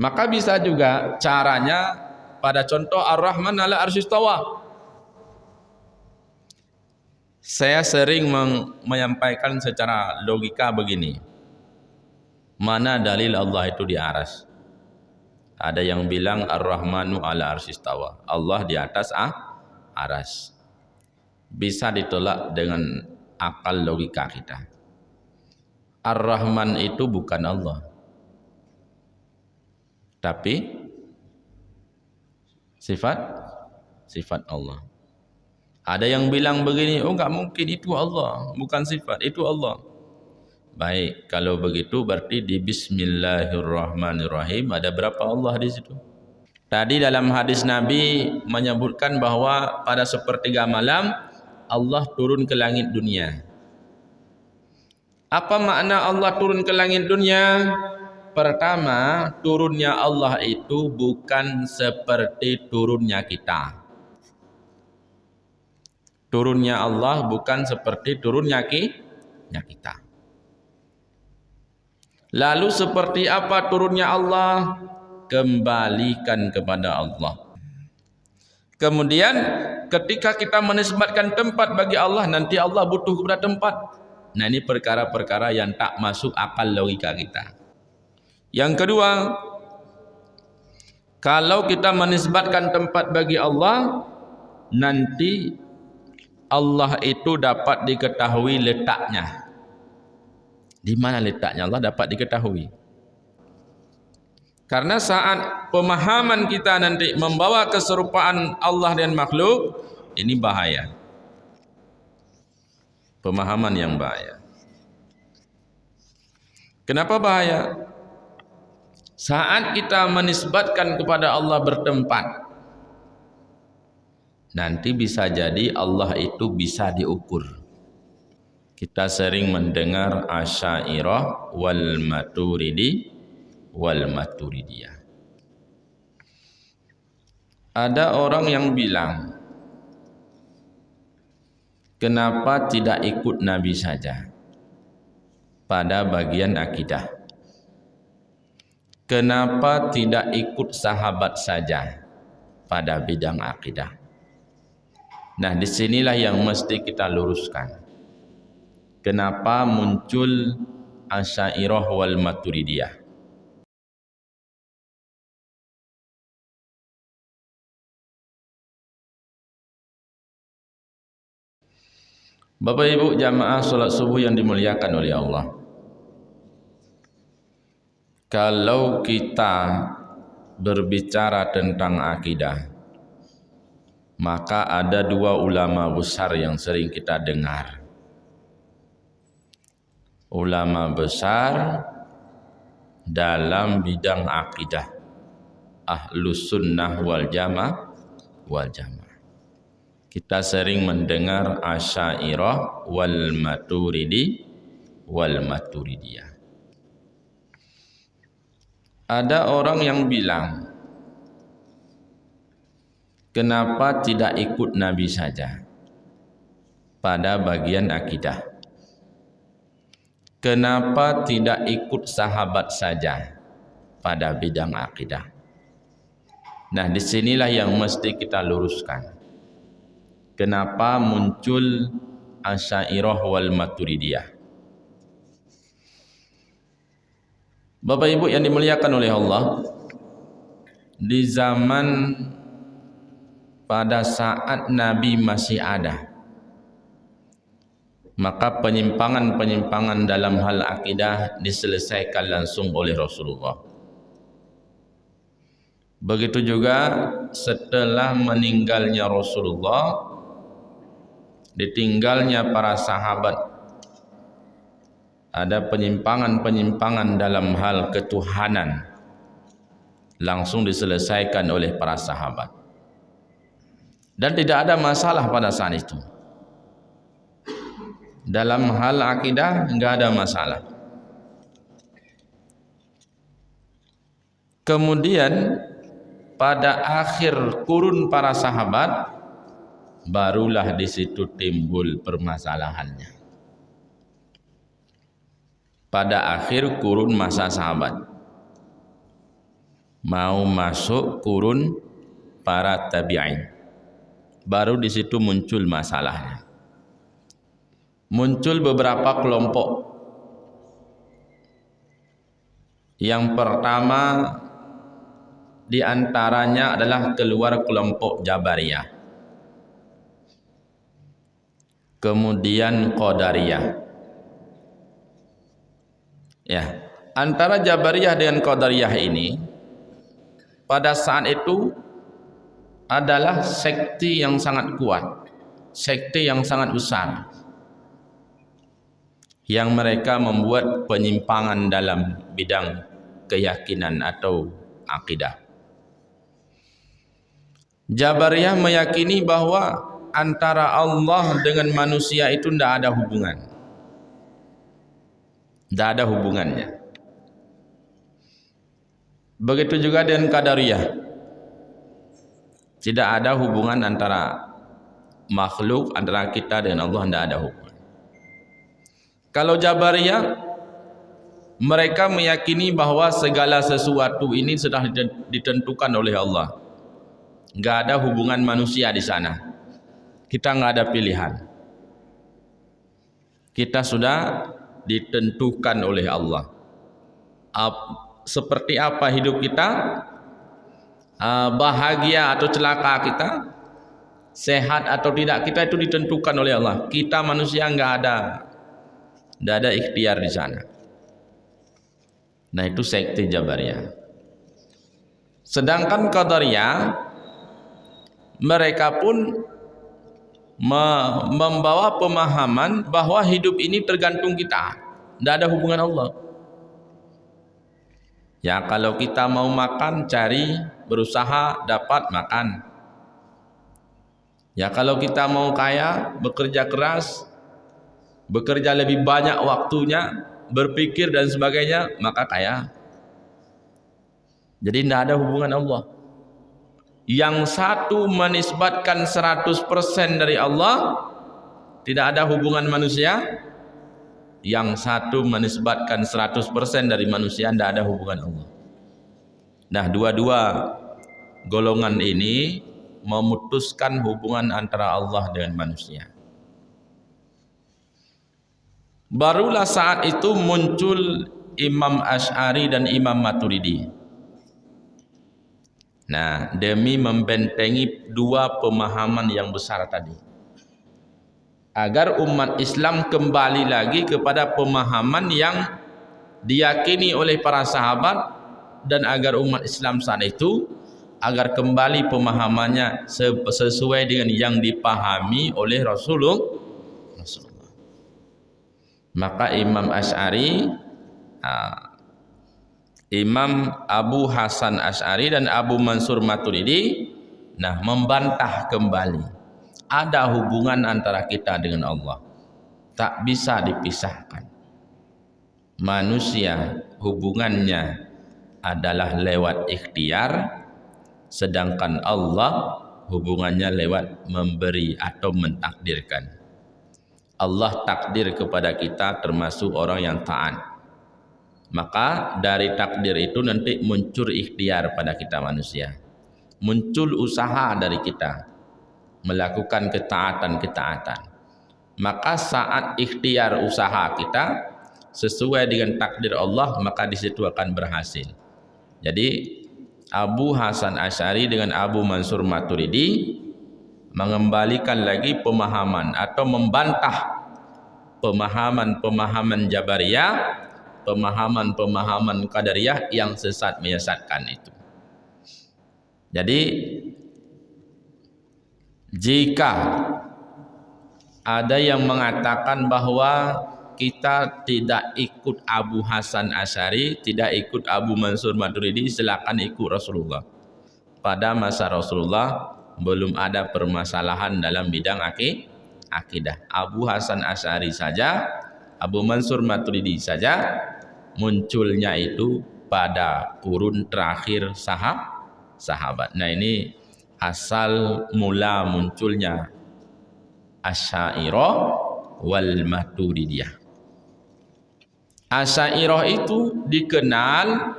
Maka bisa juga caranya pada contoh Ar-Rahman 'ala arsy istawa. Saya sering menyampaikan secara logika begini. Mana dalil Allah itu di aras? Ada yang bilang Ar-Rahmanu 'ala arsy istawa. Allah di atas aras. Bisa ditolak dengan akal logika kita. Ar-Rahman itu bukan Allah. Tapi sifat Allah. Ada yang bilang begini, oh enggak mungkin, itu Allah, bukan sifat, itu Allah. Baik, kalau begitu berarti di Bismillahirrahmanirrahim ada berapa Allah di situ? Tadi dalam hadis Nabi menyebutkan bahwa pada sepertiga malam Allah turun ke langit dunia. Apa makna Allah turun ke langit dunia? Pertama, turunnya Allah itu bukan seperti turunnya kita. Turunnya Allah bukan seperti turunnya kita. Lalu seperti apa turunnya Allah? Kembalikan kepada Allah. Kemudian ketika kita menisbatkan tempat bagi Allah, nanti Allah butuh kepada tempat. Nah, ini perkara-perkara yang tak masuk akal logika kita. Yang kedua, kalau kita menisbatkan tempat bagi Allah, nanti Allah itu dapat diketahui letaknya. Di mana letaknya Allah dapat diketahui. Karena saat pemahaman kita nanti membawa keserupaan Allah dan makhluk, ini bahaya. Pemahaman yang bahaya. Kenapa bahaya? Saat kita menisbatkan kepada Allah bertempat, nanti bisa jadi Allah itu bisa diukur. Kita sering mendengar Asy'ariyah wal Maturidiyah. Ada orang yang bilang, kenapa tidak ikut Nabi saja pada bagian akidah? Kenapa tidak ikut sahabat saja pada bidang akidah? Nah, disinilah yang mesti kita luruskan. Kenapa muncul Asy'ariyah wal Maturidiyah? Bapak Ibu jamaah salat subuh yang dimuliakan oleh Allah. Kalau kita berbicara tentang akidah, maka ada dua ulama besar yang sering kita dengar. Ulama besar dalam bidang akidah, Ahlus Sunnah wal Jamaah. Kita sering mendengar Asy'ariyah wal Maturidiyah. Ada orang yang bilang, kenapa tidak ikut Nabi saja pada bagian akidah? Kenapa tidak ikut sahabat saja pada bidang akidah? Nah, disinilah yang mesti kita luruskan. Kenapa muncul Asy'ariyah wal Maturidiyah? Bapak Ibu yang dimuliakan oleh Allah, di zaman pada saat Nabi masih ada, maka penyimpangan-penyimpangan dalam hal akidah diselesaikan langsung oleh Rasulullah. Begitu juga setelah meninggalnya Rasulullah, ditinggalnya para sahabat, ada penyimpangan-penyimpangan dalam hal ketuhanan langsung diselesaikan oleh para sahabat. Dan tidak ada masalah pada saat itu. Dalam hal akidah enggak ada masalah. Kemudian pada akhir kurun para sahabat, barulah di situ timbul permasalahannya. Pada akhir kurun masa sahabat, mau masuk kurun para tabi'in. Baru di situ muncul masalahnya. Muncul beberapa kelompok. Yang pertama di antaranya adalah keluar kelompok Jabariyah. Kemudian Qadariyah. Ya, antara Jabariyah dengan Qadariyah ini pada saat itu adalah sekte yang sangat kuat, sekte yang sangat besar, yang mereka membuat penyimpangan dalam bidang keyakinan atau akidah. Jabariyah meyakini bahwa antara Allah dengan manusia itu tidak ada hubungan, tidak ada hubungannya. Begitu juga dengan Qadariyah, tidak ada hubungan antara makhluk, antara kita dengan Allah, tidak ada hubungan. Kalau Jabariyah, mereka meyakini bahwa segala sesuatu ini sudah ditentukan oleh Allah. Enggak ada hubungan manusia di sana. Kita enggak ada pilihan. Kita sudah ditentukan oleh Allah. Seperti apa hidup kita, bahagia atau celaka kita, sehat atau tidak kita, itu ditentukan oleh Allah. Kita manusia enggak ada ikhtiar di sana. Nah, itu sekte Jabariyah. Sedangkan Qadariyah, mereka pun membawa pemahaman bahwa hidup ini tergantung kita, tidak ada hubungan Allah. Ya, kalau kita mau makan, cari, berusaha, dapat makan. Ya, kalau kita mau kaya, bekerja keras, bekerja lebih banyak waktunya, berpikir dan sebagainya, maka kaya. Jadi tidak ada hubungan Allah. Yang satu menisbatkan 100% dari Allah, tidak ada hubungan manusia. Yang satu menisbatkan 100% dari manusia, tidak ada hubungan Allah. Nah, dua-dua golongan ini memutuskan hubungan antara Allah dengan manusia. Barulah saat itu muncul Imam Asy'ari dan Imam Maturidi. Nah, demi membentengi dua pemahaman yang besar tadi, agar umat Islam kembali lagi kepada pemahaman yang diyakini oleh para sahabat, dan agar umat Islam saat itu agar kembali pemahamannya sesuai dengan yang dipahami oleh Rasulullah. Maka Imam Asy'ari, Imam Abu Hasan Asy'ari dan Abu Mansur Maturidi, membantah kembali ada hubungan antara kita dengan Allah, tak bisa dipisahkan. Manusia hubungannya adalah lewat ikhtiar, sedangkan Allah hubungannya lewat memberi atau mentakdirkan. Allah takdir kepada kita termasuk orang yang taat, maka dari takdir itu nanti muncul ikhtiar pada kita manusia, muncul usaha dari kita melakukan ketaatan. Maka saat ikhtiar usaha kita sesuai dengan takdir Allah, maka di situ akan berhasil. Jadi Abu Hasan Asy'ari dengan Abu Mansur Maturidi mengembalikan lagi pemahaman atau membantah pemahaman Jabariyah, pemahaman Qadariyah yang sesat menyesatkan itu. Jadi jika ada yang mengatakan bahwa kita tidak ikut Abu Hasan Asy'ari, tidak ikut Abu Mansur Maturidi, silakan ikut Rasulullah. Pada masa Rasulullah belum ada permasalahan dalam bidang akidah. Abu Hasan Asy'ari saja, Abu Mansur Maturidi saja munculnya itu pada kurun terakhir sahabat. Nah, ini asal mula munculnya Asy'ariyah wal Maturidiyah. Asy'ariyah itu dikenal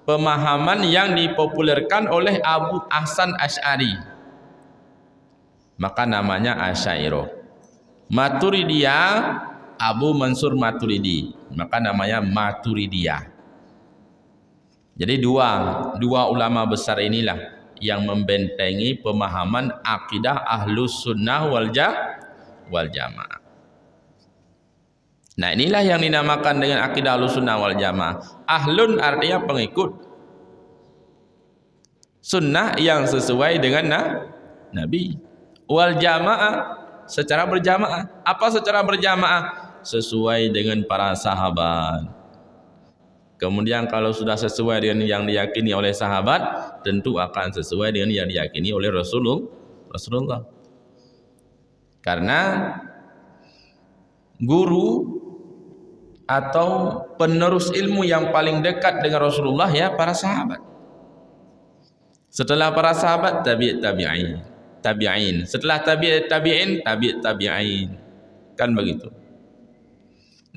pemahaman yang dipopulerkan oleh Abu Hasan Asy'ari, maka namanya Asy'ariyah. Maturidiyah, Abu Mansur Maturidi, maka namanya Maturidiyah. Jadi dua ulama besar inilah yang membentengi pemahaman akidah Ahlus Sunnah wal Jamaah. Nah, inilah yang dinamakan dengan akidah Ahlus Sunnah wal Jamaah. Ahlun artinya pengikut, sunnah yang sesuai dengan Nabi, wal Jamaah secara berjamaah. Apa secara berjamaah? Sesuai dengan para sahabat. Kemudian kalau sudah sesuai dengan yang diyakini oleh sahabat, tentu akan sesuai dengan yang diyakini oleh Rasulullah. Karena guru atau penerus ilmu yang paling dekat dengan Rasulullah ya para sahabat. Setelah para sahabat tabi'in. Setelah tabi'in tabi'in. Kan begitu.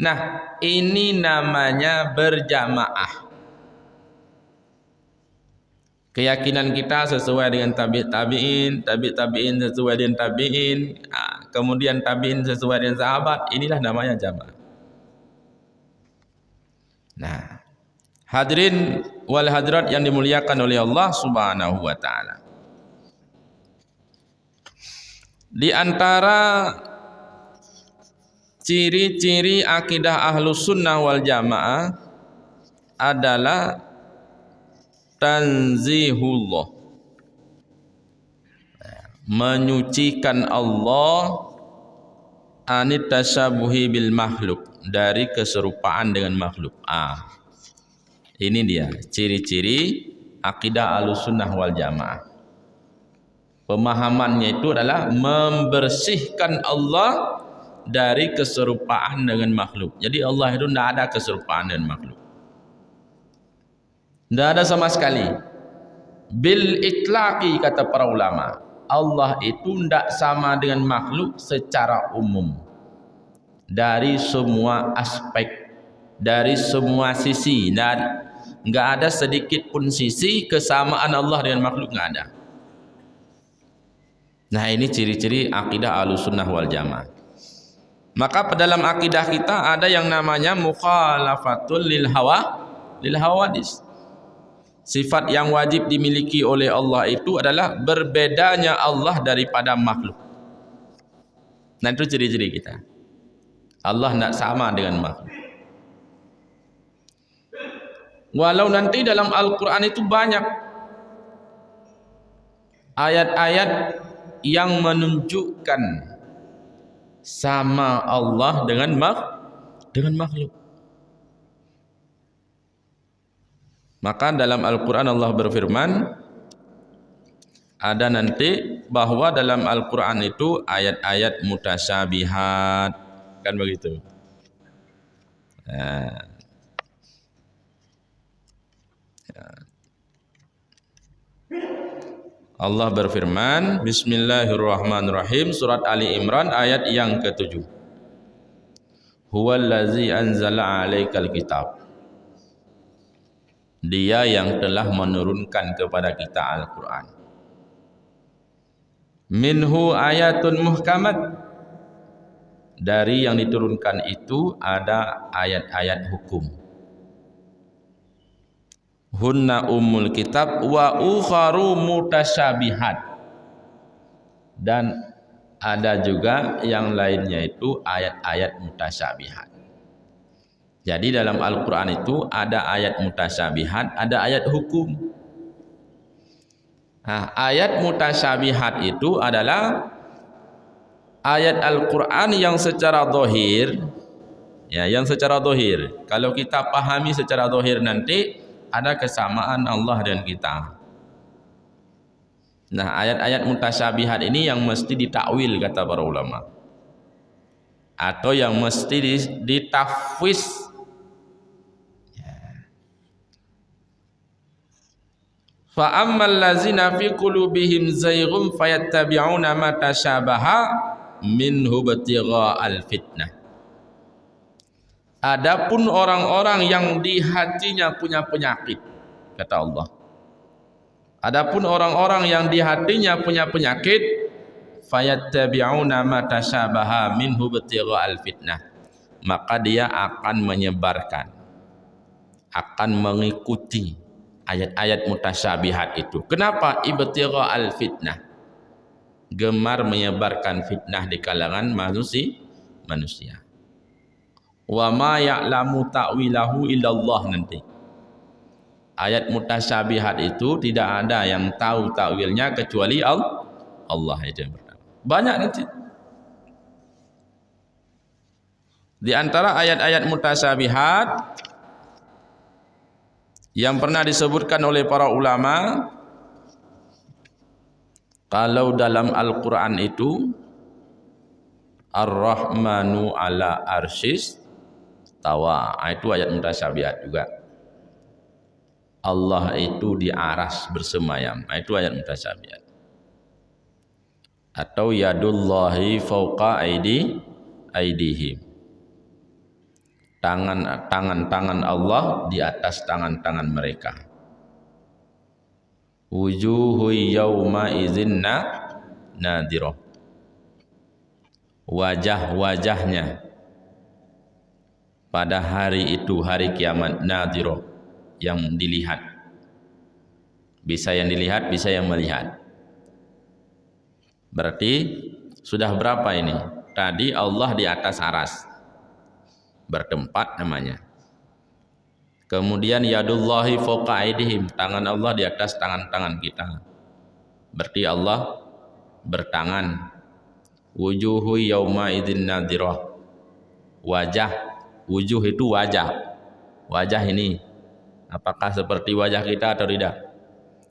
Nah, ini namanya berjamaah. Keyakinan kita sesuai dengan tabi'in sesuai dengan tabi'in, kemudian tabi'in sesuai dengan sahabat, inilah namanya jamaah. Nah, hadirin wal hadirat yang dimuliakan oleh Allah Subhanahu wa taala. Di antara ciri-ciri akidah Ahlus Sunnah wal Jamaah adalah tanzihullah, menyucikan Allah anit tasyabuhi bil makhluk, dari keserupaan dengan makhluk. Ini dia ciri-ciri akidah Ahlus Sunnah wal Jamaah. Pemahamannya itu adalah membersihkan Allah dari keserupaan dengan makhluk. Jadi Allah itu tidak ada keserupaan dengan makhluk, tidak ada sama sekali. Bil itlaqi, kata para ulama, Allah itu tidak sama dengan makhluk secara umum, dari semua aspek, dari semua sisi. Dan enggak ada sedikit pun sisi kesamaan Allah dengan makhluk, enggak ada. Nah, ini ciri-ciri akidah Ahlus Sunnah wal Jamaah. Maka dalam akidah kita ada yang namanya mukhalafatul lil hawadis. Sifat yang wajib dimiliki oleh Allah itu adalah berbedanya Allah daripada makhluk. Nah, itu ciri-ciri kita. Allah tidak sama dengan makhluk. Walau nanti dalam Al-Quran itu banyak ayat-ayat yang menunjukkan sama Allah dengan makhluk. Maka dalam Al-Quran Allah berfirman, ada nanti bahwa dalam Al-Quran itu ayat-ayat mutasyabihat, kan begitu. Allah berfirman, Bismillahirrahmanirrahim, surat Ali Imran ayat yang ke-7. Huwallazi anzala 'alaikal kitab. Dia yang telah menurunkan kepada kita Al-Quran. Minhu ayatun muhkamat. Dari yang diturunkan itu ada ayat-ayat hukum. Hunna ummul kitab wa ukharu mutasyabihat. Dan ada juga yang lainnya itu ayat-ayat mutasyabihat. Jadi dalam Al-Quran itu ada ayat mutasyabihat, ada ayat hukum. Nah, ayat mutasyabihat itu adalah ayat Al-Quran yang secara zahir, ya, yang secara zahir. Kalau kita pahami secara zahir nanti ada kesamaan Allah dan kita. Nah, ayat-ayat mutasyabihat ini yang mesti ditakwil, kata para ulama, atau yang mesti ditafwis. Fa ammal ladzina fi qulubihim zayghun fayattabi'una ma tasyabaha minhu ibtigha'al fitnah. Adapun orang-orang yang di hatinya punya penyakit, kata Allah. Adapun orang-orang yang di hatinya punya penyakit, fayattabi'una ma tasyabaha minhu ibtigha'al fitnah, maka dia akan menyebarkan, akan mengikuti ayat-ayat mutasyabihat itu. Kenapa? Ibtigha'al fitnah, gemar menyebarkan fitnah di kalangan manusia. Wa ma ya'lamu ta'wilahu illallah, nanti ayat mutasyabihat itu tidak ada yang tahu takwilnya kecuali Allah, itu yang pertama. Banyak nanti di antara ayat-ayat mutasyabihat yang pernah disebutkan oleh para ulama, kalau dalam Al-Quran itu Ar-Rahmanu ala arsyis tawa, itu ayat mutasyabihat juga. Allah itu di aras bersemayam, itu ayat mutasyabihat. Atau yadullahi fauqa aidihim, tangan Allah di atas tangan-tangan mereka. Wujuhu yawma idzin nadirah, wajah-wajahnya pada hari itu, hari kiamat, nadirah, yang dilihat. Bisa yang dilihat, bisa yang melihat. Berarti sudah berapa ini? Tadi Allah di atas aras bertempat namanya. Kemudian yadullahi fawqa aydihim, tangan Allah di atas tangan-tangan kita. Berarti Allah bertangan. Wujuhu yawma idzin nadirah, wajah, wujuh itu wajah. Wajah ini apakah seperti wajah kita atau tidak?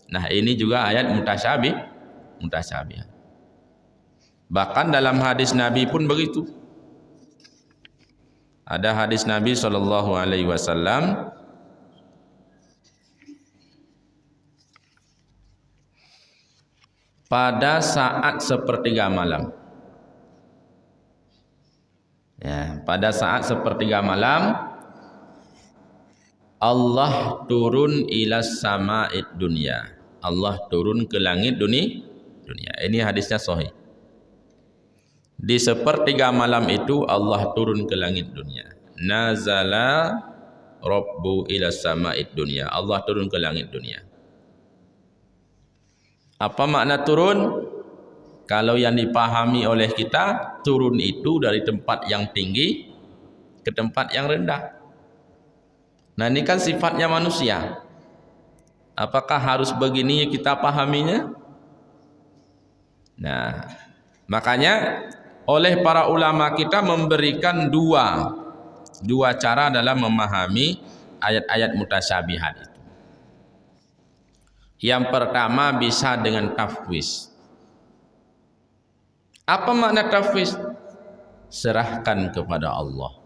Nah, ini juga ayat mutasyabih. Bahkan dalam hadis Nabi pun begitu. Ada hadis Nabi SAW, pada saat sepertiga malam, ya, pada saat sepertiga malam Allah turun ila sama'id dunia, Allah turun ke langit dunia. Ini hadisnya sahih. Di sepertiga malam itu Allah turun ke langit dunia. Nazala Rabbu ila sama'id dunia, Allah turun ke langit dunia. Apa makna turun? Kalau yang dipahami oleh kita, turun itu dari tempat yang tinggi ke tempat yang rendah. Nah, ini kan sifatnya manusia. Apakah harus begini kita pahaminya? Nah, makanya oleh para ulama kita memberikan dua cara dalam memahami ayat-ayat mutasyabihat itu. Yang pertama bisa dengan tafwid. Apa makna tafwid? Serahkan kepada Allah.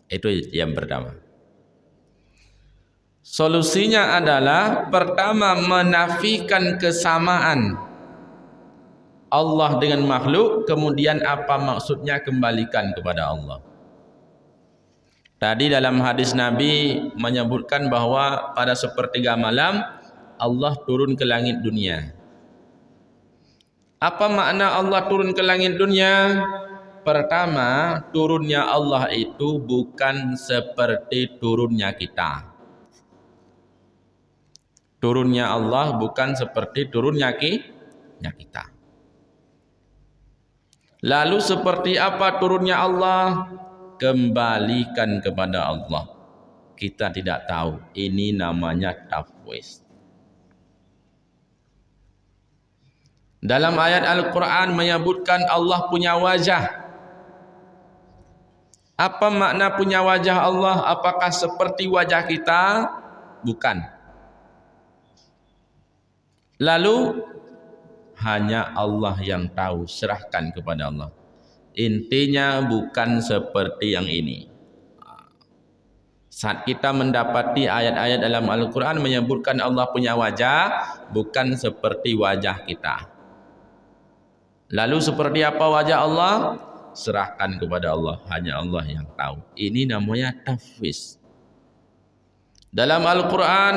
Itu yang pertama. Solusinya adalah pertama menafikan kesamaan Allah dengan makhluk, kemudian apa maksudnya kembalikan kepada Allah. Tadi dalam hadis Nabi menyebutkan bahwa pada sepertiga malam Allah turun ke langit dunia. Apa makna Allah turun ke langit dunia? Pertama, turunnya Allah itu bukan seperti turunnya kita. Turunnya Allah bukan seperti turunnya kita. Lalu seperti apa turunnya Allah? Kembalikan kepada Allah. Kita tidak tahu. Ini namanya tafwid. Dalam ayat Al-Quran menyebutkan Allah punya wajah. Apa makna punya wajah Allah? Apakah seperti wajah kita? Bukan. Lalu hanya Allah yang tahu, serahkan kepada Allah. Intinya bukan seperti yang ini. Saat kita mendapati ayat-ayat dalam Al-Quran menyebutkan Allah punya wajah, bukan seperti wajah kita. Lalu seperti apa wajah Allah? Serahkan kepada Allah, hanya Allah yang tahu. Ini namanya tafwid. Dalam Al-Quran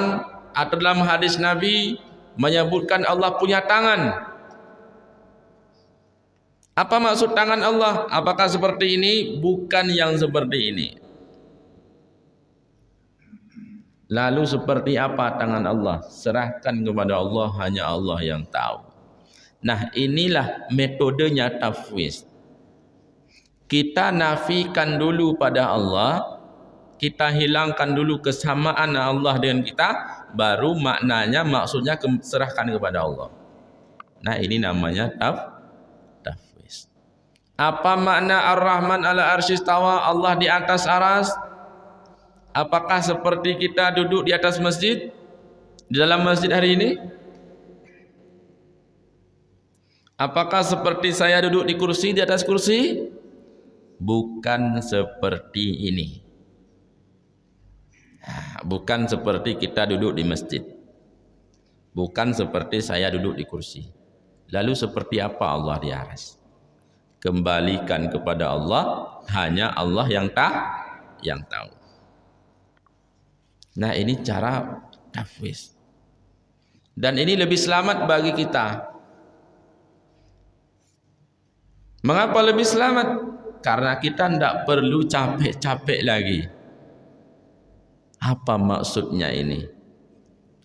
atau dalam hadis Nabi menyebutkan Allah punya tangan. Apa maksud tangan Allah? Apakah seperti ini? Bukan yang seperti ini. Lalu seperti apa tangan Allah? Serahkan kepada Allah, hanya Allah yang tahu. Nah, inilah metodenya tafwid. Kita nafikan dulu pada Allah, kita hilangkan dulu kesamaan Allah dengan kita, baru maknanya, maksudnya serahkan kepada Allah. Nah, ini namanya tafwid. Apa makna Ar-Rahman ala arsy istawa? Allah di atas aras. Apakah seperti kita duduk di atas masjid, di dalam masjid hari ini? Apakah seperti saya duduk di kursi, di atas kursi? Bukan seperti ini. Bukan seperti kita duduk di masjid. Bukan seperti saya duduk di kursi. Lalu seperti apa Allah di aras? Kembalikan kepada Allah, hanya Allah yang tahu. Nah, ini cara tafwid. Dan ini lebih selamat bagi kita. Mengapa lebih selamat? Karena kita tidak perlu capek-capek lagi. Apa maksudnya ini?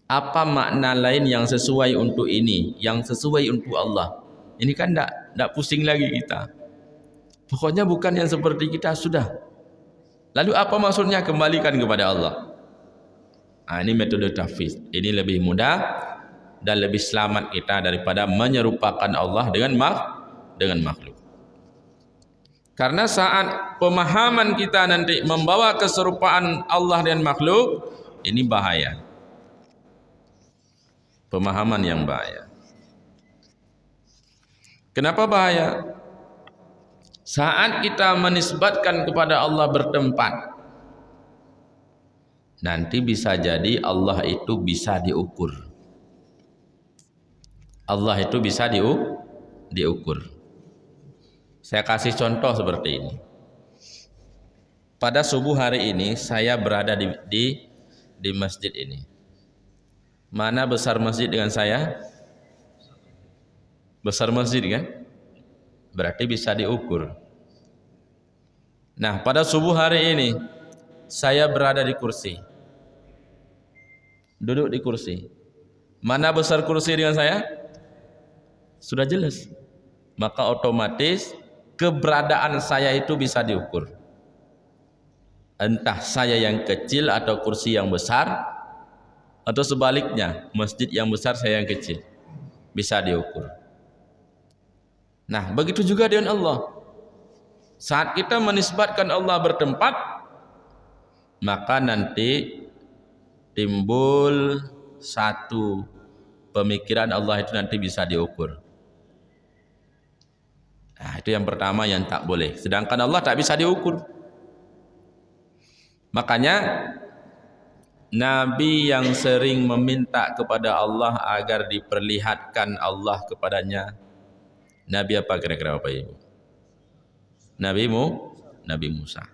Apa makna lain yang sesuai untuk ini, yang sesuai untuk Allah? Ini kan tidak pusing lagi kita. Pokoknya bukan yang seperti kita, sudah. Lalu apa maksudnya? Kembalikan kepada Allah. Nah, ini metode tafwid. Ini lebih mudah dan lebih selamat kita daripada menyerupakan Allah dengan makhluk. Karena saat pemahaman kita nanti membawa keserupaan Allah dengan makhluk, ini bahaya. Pemahaman yang bahaya. Kenapa bahaya? Saat kita menisbatkan kepada Allah bertempat, nanti bisa jadi Allah itu bisa diukur. Allah itu bisa diukur. Saya kasih contoh seperti ini. Pada subuh hari ini saya berada di masjid ini. Mana besar masjid dengan saya? Besar masjid kan? Berarti bisa diukur. Nah, pada subuh hari ini saya berada di kursi. Duduk di kursi. Mana besar kursi dengan saya? Sudah jelas. Maka otomatis keberadaan saya itu bisa diukur. Entah saya yang kecil atau kursi yang besar, atau sebaliknya, masjid yang besar saya yang kecil. Bisa diukur. Nah, begitu juga dengan Allah. Saat kita menisbatkan Allah bertempat, maka nanti timbul satu pemikiran Allah itu nanti bisa diukur. Nah, itu yang pertama yang tak boleh. Sedangkan Allah tak bisa diukur. Makanya Nabi yang sering meminta kepada Allah agar diperlihatkan Allah kepadanya, Nabi apa kira-kira Bapak Ibu? Nabi Musa.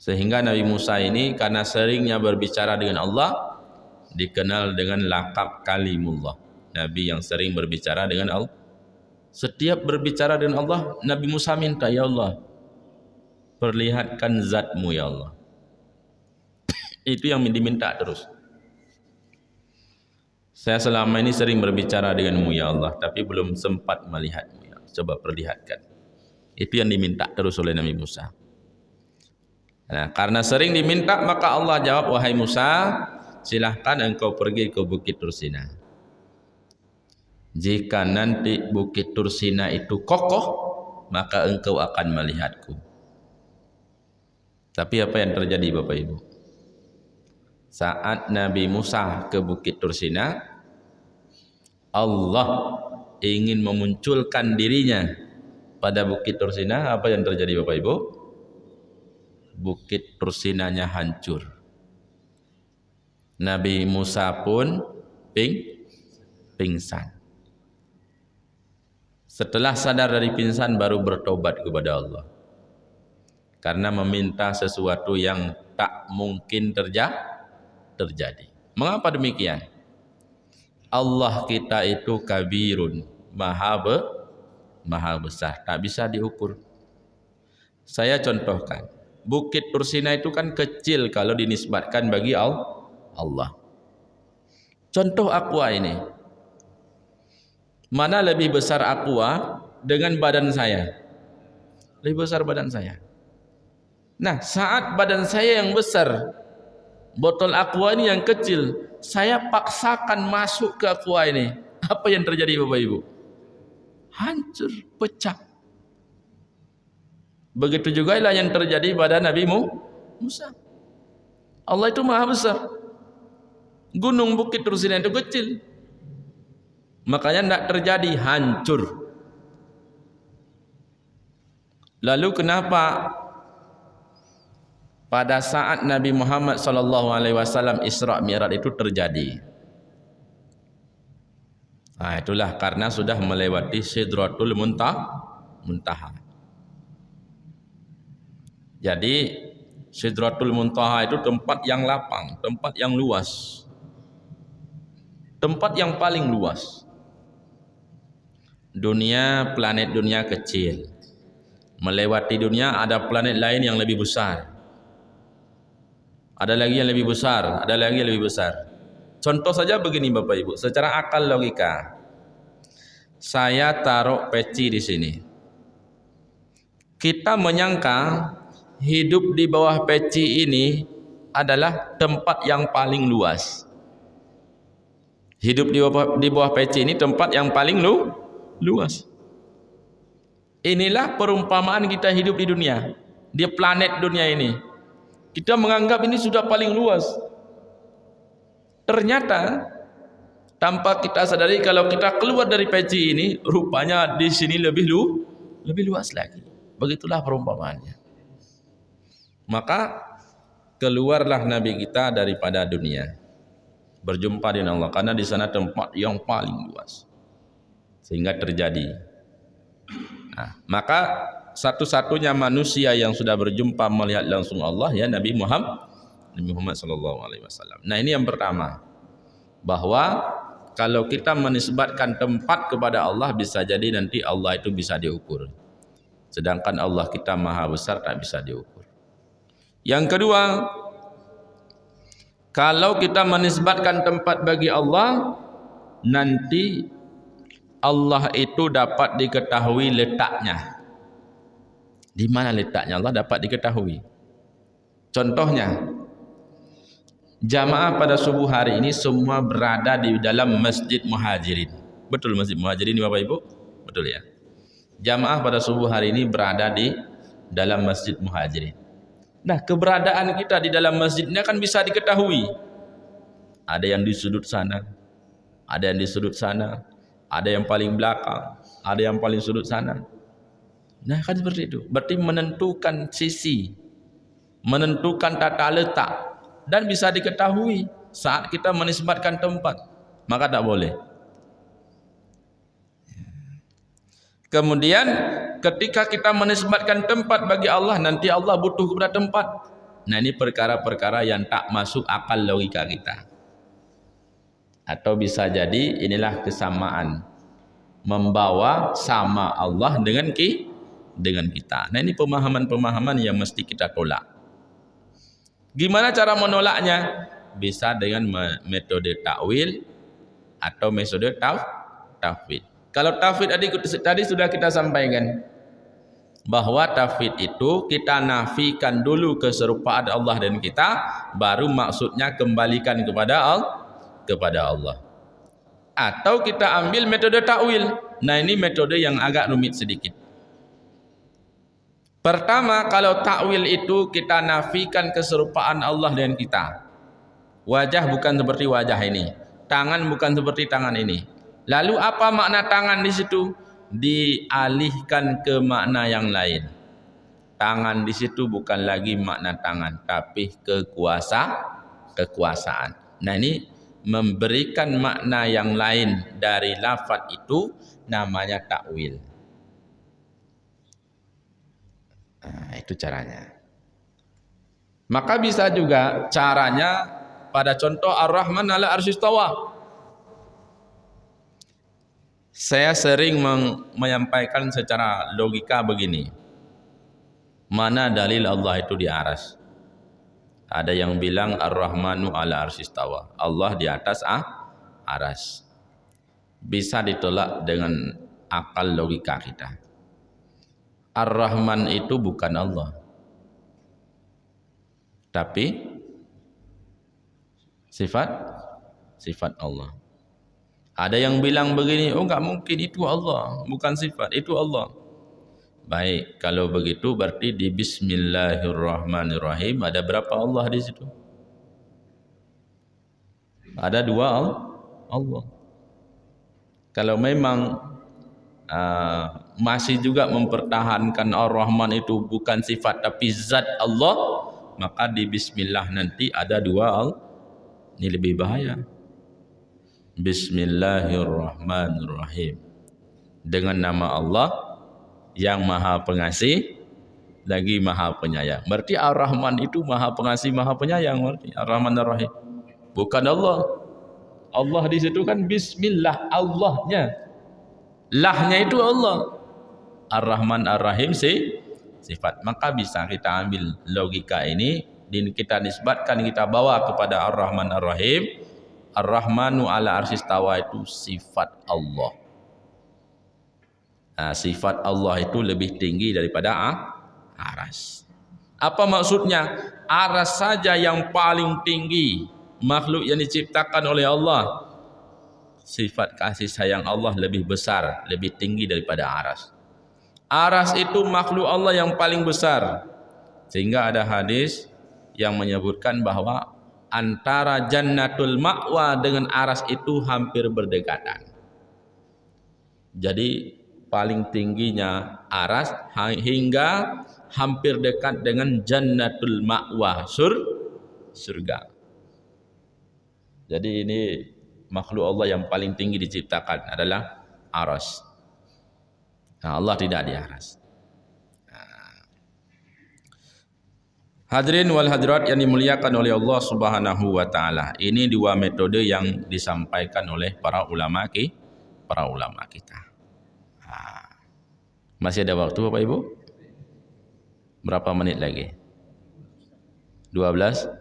Sehingga Nabi Musa ini karena seringnya berbicara dengan Allah, dikenal dengan lakab Kalimullah. Nabi yang sering berbicara dengan Allah. Setiap berbicara dengan Allah, Nabi Musa minta, ya Allah, perlihatkan zatmu ya Allah. Itu yang diminta terus. Saya selama ini sering berbicara denganmu ya Allah, tapi belum sempat melihatmu ya Allah. Coba perlihatkan. Itu yang diminta terus oleh Nabi Musa. Nah, karena sering diminta, maka Allah jawab, wahai Musa, silahkan engkau pergi ke Bukit Tursina. Jika nanti Bukit Tursina itu kokoh, maka engkau akan melihatku. Tapi apa yang terjadi Bapak Ibu? Saat Nabi Musa ke Bukit Tursina, Allah ingin memunculkan dirinya pada Bukit Tursina. Apa yang terjadi Bapak Ibu? Bukit Tursinanya hancur. Nabi Musa pun pingsan. Setelah sadar dari pingsan baru bertobat kepada Allah. Karena meminta sesuatu yang tak mungkin terjadi. Mengapa demikian? Allah kita itu kabirun, maha besar, tak bisa diukur. Saya contohkan, Bukit Tursina itu kan kecil kalau dinisbatkan bagi Allah. Contoh aqua ini, mana lebih besar aqua dengan badan saya? Lebih besar badan saya. Nah, saat badan saya yang besar, botol aqua ini yang kecil, saya paksakan masuk ke aqua ini. Apa yang terjadi Bapak Ibu? Hancur, pecah. Begitu juga lah yang terjadi pada Nabi Musa. Allah itu maha besar. Gunung Bukit Tursina itu kecil. Makanya tidak terjadi, hancur. Lalu kenapa pada saat Nabi Muhammad SAW Isra Mi'raj itu terjadi? Nah, itulah karena sudah melewati Sidratul Muntaha. Jadi Sidratul Muntaha itu tempat yang lapang, tempat yang luas, tempat yang paling luas. Dunia, planet dunia kecil. Melewati dunia ada planet lain yang lebih besar. Ada lagi yang lebih besar, ada lagi yang lebih besar. Contoh saja begini Bapak Ibu, secara akal logika. Saya taruh peci di sini. Kita menyangka hidup di bawah peci ini adalah tempat yang paling luas. Hidup di bawah peci ini tempat yang paling luas. Inilah perumpamaan kita hidup di dunia, di planet dunia ini. Kita menganggap ini sudah paling luas. Ternyata tanpa kita sadari kalau kita keluar dari peci ini, rupanya di sini lebih luas lagi. Begitulah perumpamaannya. Maka keluarlah Nabi kita daripada dunia, berjumpa dengan Allah, karena di sana tempat yang paling luas, sehingga terjadi. Nah, maka satu-satunya manusia yang sudah berjumpa melihat langsung Allah ya Nabi Muhammad SAW. Nah, ini yang pertama, bahwa kalau kita menisbatkan tempat kepada Allah, bisa jadi nanti Allah itu bisa diukur, sedangkan Allah kita maha besar, tak bisa diukur. Yang kedua, kalau kita menisbatkan tempat bagi Allah, nanti Allah itu dapat diketahui letaknya. Di mana letaknya Allah dapat diketahui. Contohnya, jamaah pada subuh hari ini semua berada di dalam Masjid Muhajirin. Betul Masjid Muhajirin Bapak Ibu? Betul ya. Jamaah pada subuh hari ini berada di dalam Masjid Muhajirin. Nah, keberadaan kita di dalam masjidnya kan bisa diketahui. Ada yang di sudut sana, ada yang di sudut sana, ada yang paling belakang, ada yang paling sudut sana. Nah, kan seperti itu. Berarti menentukan sisi, menentukan tata letak, dan bisa diketahui saat kita menisbatkan tempat. Maka tak boleh. Kemudian ketika kita menisbatkan tempat bagi Allah, nanti Allah butuh kepada tempat. Nah, ini perkara-perkara yang tak masuk akal logika kita. Atau bisa jadi inilah kesamaan, membawa sama Allah dengan kita. Nah, ini pemahaman-pemahaman yang mesti kita tolak. Gimana cara menolaknya? Bisa dengan metode takwil atau metode tafwid. Kalau tafwid tadi sudah kita sampaikan, bahwa tafwid itu kita nafikan dulu keserupaan Allah dan kita, baru maksudnya kembalikan kepada Allah. Atau kita ambil metode takwil. Nah, ini metode yang agak rumit sedikit. Pertama, kalau takwil itu kita nafikan keserupaan Allah dengan kita. Wajah bukan seperti wajah ini, tangan bukan seperti tangan ini. Lalu apa makna tangan di situ? Dialihkan ke makna yang lain. Tangan di situ bukan lagi makna tangan, tapi kekuasaan. Nah, ini memberikan makna yang lain dari lafaz itu namanya takwil. Nah, itu caranya. Maka bisa juga caranya pada contoh Ar-Rahman 'ala arsy istawa. Saya sering menyampaikan secara logika begini. Mana dalil Allah itu di aras? Ada yang bilang Ar-Rahmanu 'ala arsy istawa. Allah di atas aras. Bisa ditolak dengan akal logika kita. Ar-Rahman itu bukan Allah, tapi sifat Allah. Ada yang bilang begini, oh enggak mungkin, itu Allah, bukan sifat, itu Allah. Baik, kalau begitu berarti di Bismillahirrahmanirrahim ada berapa Allah di situ? Ada dua Allah. Kalau memang masih juga mempertahankan Ar-Rahman itu bukan sifat tapi zat Allah, maka di Bismillah nanti ada dua Allah. Ini lebih bahaya. Bismillahirrahmanirrahim, dengan nama Allah yang maha pengasih lagi maha penyayang. Berarti Ar-Rahman itu maha pengasih maha penyayang. Berarti Ar-Rahman Ar-Rahim bukan Allah. Allah di situ kan Bismillah, Allahnya, lahnya itu Allah. Ar-Rahman Ar-Rahim sifat. Maka bisa kita ambil logika ini dan kita nisbatkan, kita bawa kepada Ar-Rahman Ar-Rahim. Ar-Rahmanu 'ala arsy istawa itu sifat Allah. Nah, sifat Allah itu lebih tinggi daripada aras. Apa maksudnya? Aras saja yang paling tinggi makhluk yang diciptakan oleh Allah. Sifat kasih sayang Allah lebih besar, lebih tinggi daripada aras. Aras itu makhluk Allah yang paling besar. Sehingga ada hadis yang menyebutkan bahwa antara jannatul ma'wa dengan aras itu hampir berdekatan. Jadi paling tingginya aras hingga hampir dekat dengan jannatul ma'wa, surga. Jadi ini makhluk Allah yang paling tinggi diciptakan adalah aras. Nah, Allah tidak di aras. Hadirin wal hadirat yang dimuliakan oleh Allah Subhanahu wa taala. Ini dua metode yang disampaikan oleh para ulama kita. Masih ada waktu Bapak Ibu? Berapa menit lagi? 12.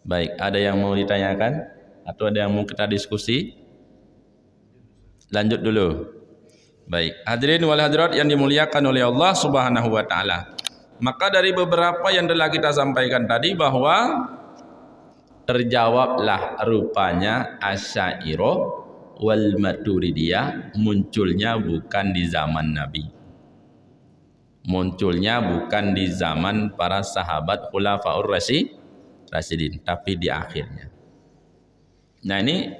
Baik, ada yang mau ditanyakan atau ada yang mau kita diskusi? Lanjut dulu. Baik, hadirin wal hadirat yang dimuliakan oleh Allah Subhanahu wa taala. Maka dari beberapa yang telah kita sampaikan tadi bahwa terjawablah rupanya Asy'ariyah wal Maturidiyah munculnya bukan di zaman Nabi. Munculnya bukan di zaman para sahabat Khulafaur Rasyidin, tapi di akhirnya. Nah ini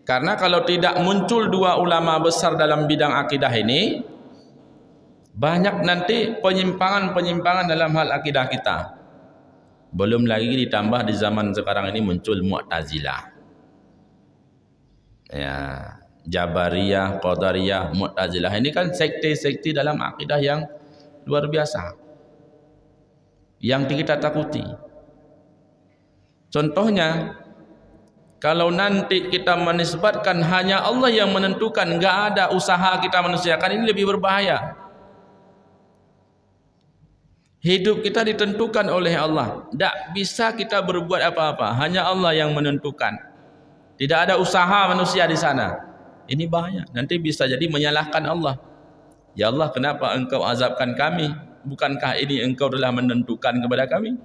karena kalau tidak muncul dua ulama besar dalam bidang akidah ini, banyak nanti penyimpangan dalam hal akidah kita. Belum lagi ditambah di zaman sekarang ini muncul Mu'tazilah, ya, Jabariyah, Qadariyah, Mu'tazilah. Ini kan sekte-sekte dalam akidah yang luar biasa, yang kita takuti. Contohnya, kalau nanti kita menisbatkan hanya Allah yang menentukan, enggak ada usaha kita manusia, kan ini lebih berbahaya. Hidup kita ditentukan oleh Allah. Tak bisa kita berbuat apa-apa. Hanya Allah yang menentukan. Tidak ada usaha manusia di sana. Ini bahaya. Nanti bisa jadi menyalahkan Allah. Ya Allah, kenapa engkau azabkan kami? Bukankah ini engkau telah menentukan kepada kami?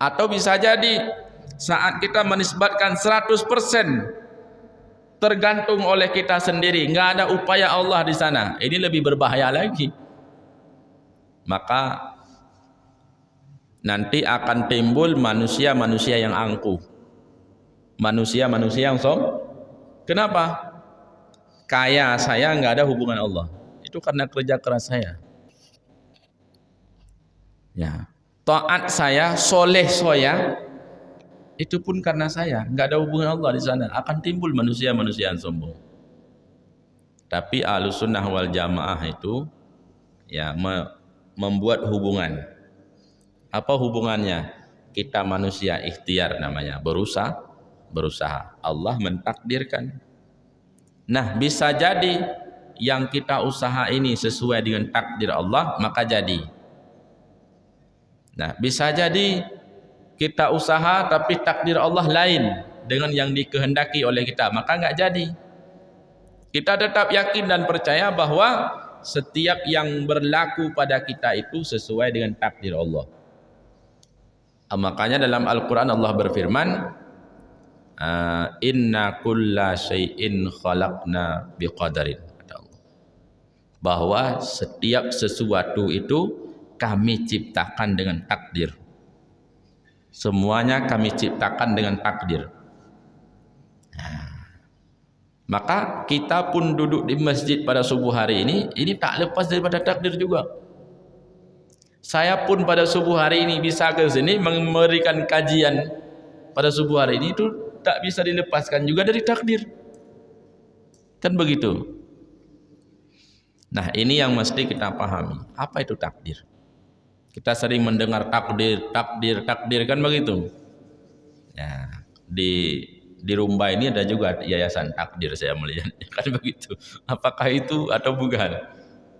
Atau bisa jadi saat kita menisbatkan 100% tergantung oleh kita sendiri. Enggak ada upaya Allah di sana. Ini lebih berbahaya lagi. Maka nanti akan timbul manusia-manusia yang angkuh, manusia-manusia yang kenapa? Kaya saya nggak ada hubungan Allah, itu karena kerja keras saya. Ya, taat saya, soleh saya, itu pun karena saya, nggak ada hubungan Allah di sana. Akan timbul manusia-manusia yang sombong. Tapi Ahlussunnah wal Jamaah itu ya membuat hubungan. Apa hubungannya? Kita manusia ikhtiar namanya, berusaha. Allah mentakdirkan. Nah, bisa jadi yang kita usaha ini sesuai dengan takdir Allah, maka jadi. Nah, bisa jadi kita usaha tapi takdir Allah lain dengan yang dikehendaki oleh kita, maka enggak jadi. Kita tetap yakin dan percaya bahwa setiap yang berlaku pada kita itu sesuai dengan takdir Allah. Makanya dalam Al-Quran Allah berfirman, inna kulla syai'in khalaqna biqadarin, kata Allah, bahwa setiap sesuatu itu kami ciptakan dengan takdir. Semuanya kami ciptakan dengan takdir. Maka kita pun duduk di masjid pada subuh hari ini tak lepas daripada takdir juga. Saya pun pada subuh hari ini bisa ke sini memberikan kajian pada subuh hari ini, itu tak bisa dilepaskan juga dari takdir. Kan begitu. Nah, ini yang mesti kita pahami. Apa itu takdir? Kita sering mendengar takdir kan begitu. Ya, di Rumba ini ada juga yayasan takdir, saya melihat, kan begitu. Apakah itu atau bukan?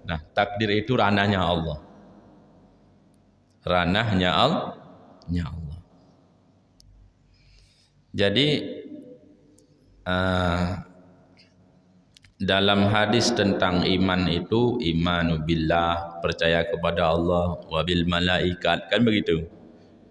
Nah, takdir itu ranahnya Allah. Ranahnya Allah. Jadi dalam hadis tentang iman itu, imanu billah, percaya kepada Allah, wabil malaikat, kan begitu.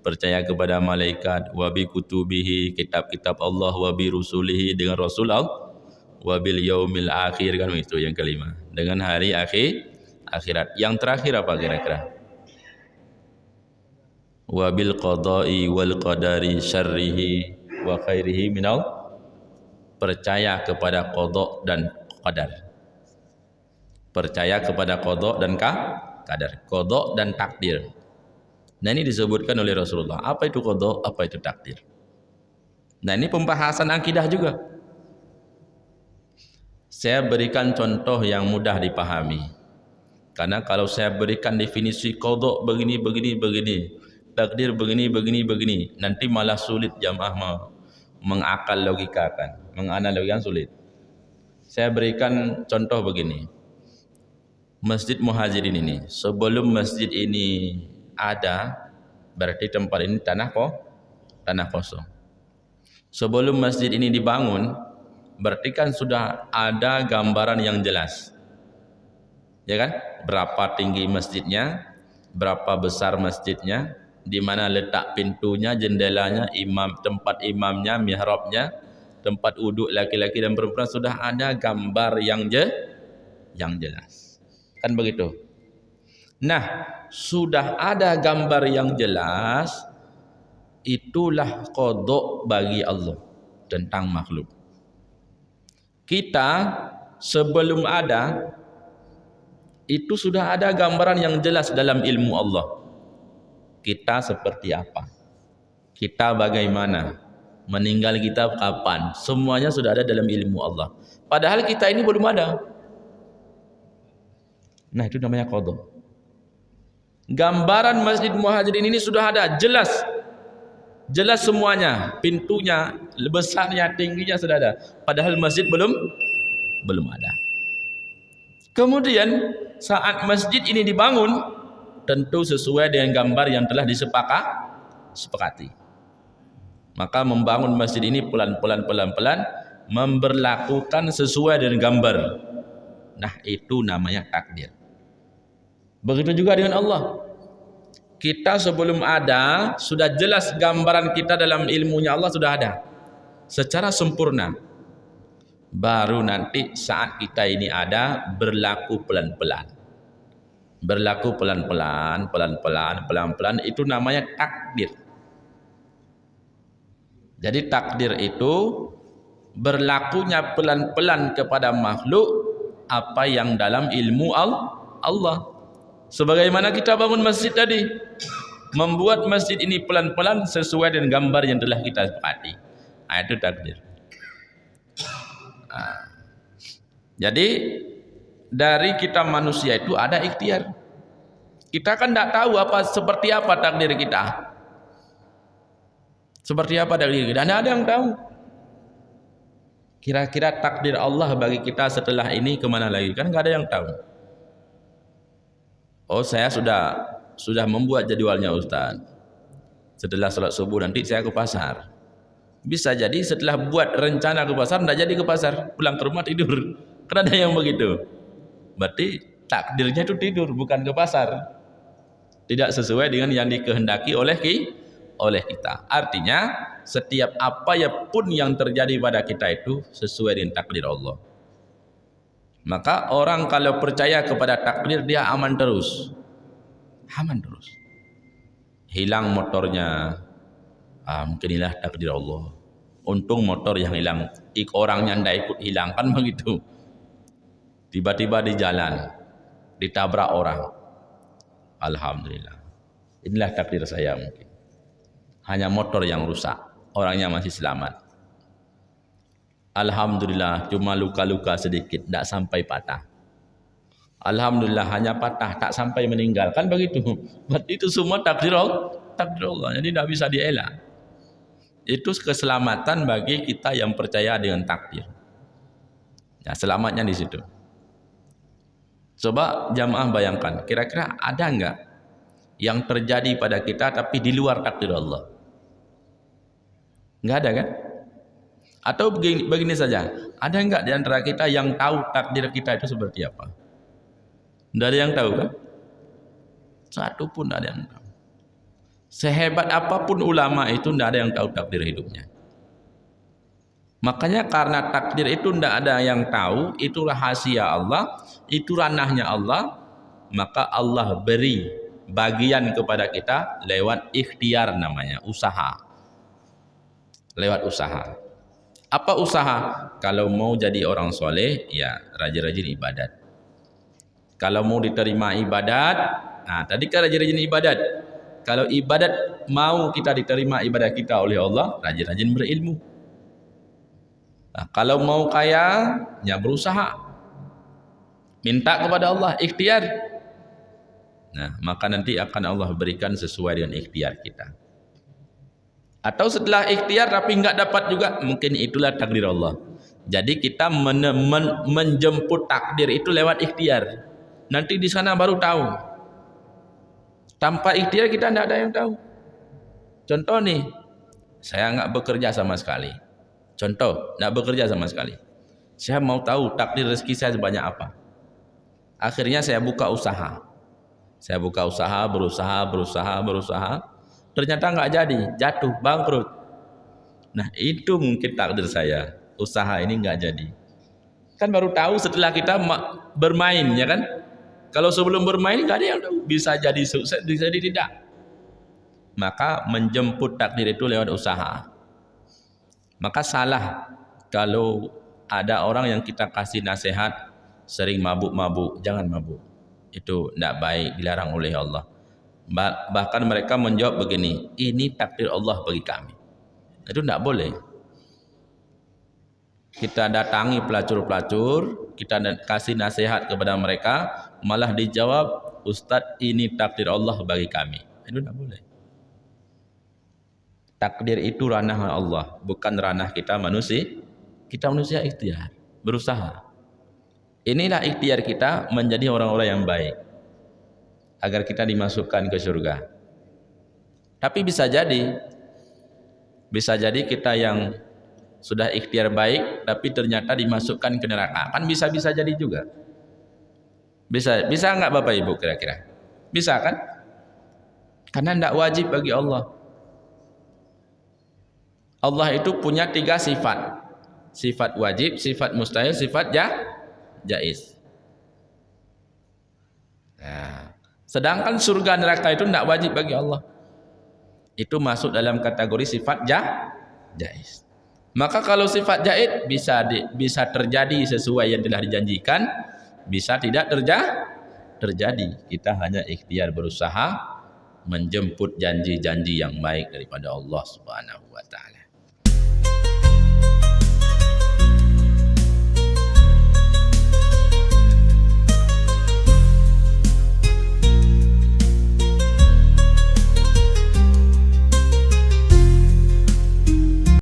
Percaya kepada malaikat, wabi kutubihi, kitab-kitab Allah, wabi rusulihi, dengan rasul Allah, wabil yaumil akhir, kan itu yang kelima, dengan hari akhirat. Yang terakhir apa kira-kira? Wabil qada'i wal qadari syarrihi wa khairihi minal, percaya kepada qada dan qadar. Percaya kepada qada dan qadar, qada dan takdir. Nah, ini disebutkan oleh Rasulullah. Apa itu qada, apa itu takdir? Nah, ini pembahasan akidah juga. Saya berikan contoh yang mudah dipahami. Karena kalau saya berikan definisi qada begini, takdir begini, nanti malah sulit jamaah mengakal logikakan, menganalogikan sulit. Saya berikan contoh begini. Masjid Muhajirin ini, sebelum masjid ini ada, berarti tempat ini tanah kosong. Sebelum masjid ini dibangun, berarti kan sudah ada gambaran yang jelas, ya kan? Berapa tinggi masjidnya, berapa besar masjidnya, di mana letak pintunya, jendelanya, tempat imamnya, mihrabnya, tempat wuduk laki-laki dan perempuan, sudah ada gambar yang jelas, kan begitu. Nah, sudah ada gambar yang jelas, itulah qada bagi Allah tentang makhluk. Kita sebelum ada itu sudah ada gambaran yang jelas dalam ilmu Allah. Kita seperti apa? Kita bagaimana? Meninggal kita kapan? Semuanya sudah ada dalam ilmu Allah. Padahal kita ini belum ada. Nah, itu namanya qada. Gambaran Masjid Muhajirin ini sudah ada, jelas semuanya, pintunya, besarnya, tingginya sudah ada. Padahal masjid belum ada. Kemudian saat masjid ini dibangun, tentu sesuai dengan gambar yang telah disepakati. Maka membangun masjid ini pelan-pelan memberlakukan sesuai dengan gambar. Nah, itu namanya takdir. Begitu juga dengan Allah. Kita sebelum ada sudah jelas gambaran kita dalam ilmunya Allah sudah ada secara sempurna. Baru nanti saat kita ini ada berlaku pelan-pelan. Berlaku pelan-pelan, itu namanya takdir. Jadi takdir itu berlakunya pelan-pelan kepada makhluk apa yang dalam ilmu Allah. Sebagaimana kita bangun masjid tadi, membuat masjid ini pelan-pelan sesuai dengan gambar yang telah kita sepakati. Itu takdir. Jadi dari kita manusia itu ada ikhtiar. Kita kan tidak tahu seperti apa takdir kita. Seperti apa takdir kita? Tidak ada yang tahu. Kira-kira takdir Allah bagi kita setelah ini kemana lagi? Kan nggak ada yang tahu. Oh, saya sudah membuat jadwalnya Ustaz. Setelah sholat subuh nanti saya ke pasar. Bisa jadi setelah buat rencana ke pasar, tidak jadi ke pasar, pulang ke rumah tidur. Kan ada yang begitu. Berarti takdirnya itu tidur, bukan ke pasar. Tidak sesuai dengan yang dikehendaki oleh kita. Artinya setiap apa pun yang terjadi pada kita itu sesuai dengan takdir Allah. Maka orang kalau percaya kepada takdir, dia aman terus. Aman terus. Hilang motornya, mungkin inilah takdir Allah. Untung motor yang hilang, orangnya tidak ikut hilang, kan begitu. Tiba-tiba di jalan ditabrak orang, alhamdulillah, inilah takdir saya. Mungkin hanya motor yang rusak, orangnya masih selamat, alhamdulillah. Cuma luka-luka sedikit, tidak sampai patah, alhamdulillah. Hanya patah, tak sampai meninggal, kan begitu. Berarti itu semua takdir Allah, jadi tidak bisa dielak. Itu keselamatan bagi kita yang percaya dengan takdir. Ya, selamatnya di situ. Coba jamaah bayangkan, kira-kira ada enggak yang terjadi pada kita tapi di luar takdir Allah? Enggak ada kan? Atau begini saja, ada enggak di antara kita yang tahu takdir kita itu seperti apa? Tidak ada yang tahu kan? Satu pun tidak ada yang tahu. Sehebat apapun ulama itu tidak ada yang tahu takdir hidupnya. Makanya karena takdir itu tidak ada yang tahu, itu rahasia Allah, itu ranahnya Allah, maka Allah beri bagian kepada kita lewat ikhtiar, namanya usaha. Lewat usaha. Apa usaha? Kalau mau jadi orang soleh, ya rajin-rajin ibadat. Kalau mau diterima ibadat, tadi kan rajin-rajin ibadat. Kalau ibadat mau kita diterima ibadat kita oleh Allah, rajin-rajin berilmu. Kalau mau kaya, ya berusaha, minta kepada Allah, ikhtiar. Maka nanti akan Allah berikan sesuai dengan ikhtiar kita. Atau setelah ikhtiar tapi enggak dapat juga, mungkin itulah takdir Allah. Jadi kita menjemput takdir itu lewat ikhtiar. Nanti di sana baru tahu. Tanpa ikhtiar kita tidak ada yang tahu. Contoh nih, saya enggak bekerja sama sekali. Contoh, tidak bekerja sama sekali. Saya mau tahu takdir rezeki saya sebanyak apa. Akhirnya saya buka usaha. Saya buka usaha, berusaha. Ternyata nggak jadi, jatuh, bangkrut. Nah, itu mungkin takdir saya. Usaha ini nggak jadi. Kan baru tahu setelah kita bermain, ya kan? Kalau sebelum bermain nggak ada yang tahu. Bisa jadi sukses, bisa jadi tidak. Maka menjemput takdir itu lewat usaha. Maka salah kalau ada orang yang kita kasih nasihat sering mabuk-mabuk. Jangan mabuk, itu tidak baik, dilarang oleh Allah. Bahkan mereka menjawab begini, ini takdir Allah bagi kami. Itu tidak boleh. Kita datangi pelacur-pelacur, kita kasih nasihat kepada mereka, malah dijawab, Ustadz, ini takdir Allah bagi kami. Itu tidak boleh. Takdir itu ranah Allah, bukan ranah kita manusia. Kita manusia ikhtiar, berusaha. Inilah ikhtiar kita menjadi orang-orang yang baik, agar kita dimasukkan ke surga. Tapi bisa jadi kita yang sudah ikhtiar baik, tapi ternyata dimasukkan ke neraka. Kan bisa jadi juga. Bisa enggak Bapak Ibu kira-kira? Bisa kan? Karena tidak wajib bagi Allah. Allah itu punya 3 sifat. Sifat wajib, sifat mustahil, sifat jaiz. Sedangkan surga neraka itu tidak wajib bagi Allah. Itu masuk dalam kategori sifat jaiz. Maka kalau sifat jaiz bisa terjadi sesuai yang telah dijanjikan, bisa tidak terjadi. Kita hanya ikhtiar berusaha menjemput janji-janji yang baik daripada Allah Subhanahu wa taala.